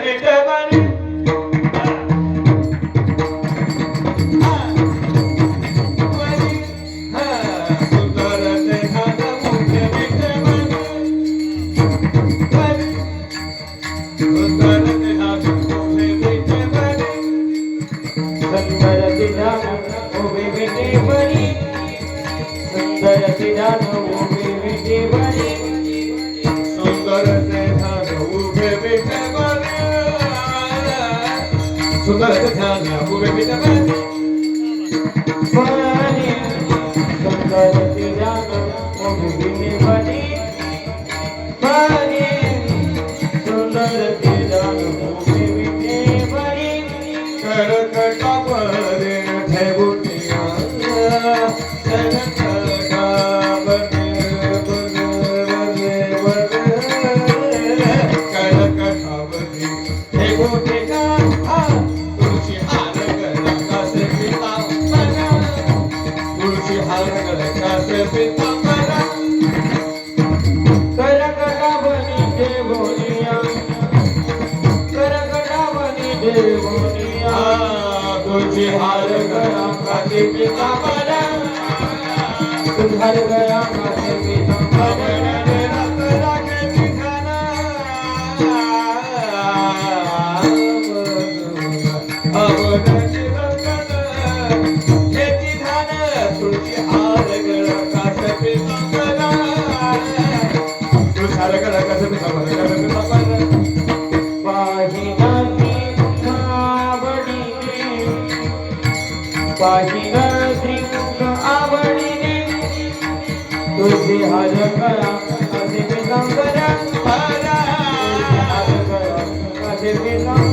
विठ्ठल सुंदर ध्यान उभे विठ्ठल बनी सुंदर ध्यान उभे विठ्ठल बनी सुंदर ध्यान उभे विठ्ठल कडकटावर ठेवूनिया तुझे हार गया काटे पिता बना तुझार गया काटे पिता बना रत रागे दिखाना अब नची रंगन हे दिधान तुझे हार गया काटे पिता बना तुझार गया काटे पिता बना पाहिना श्रीमुख आवडीने तुझे हार करा असे पितांबरा तुझे हार करा असे पितांबरा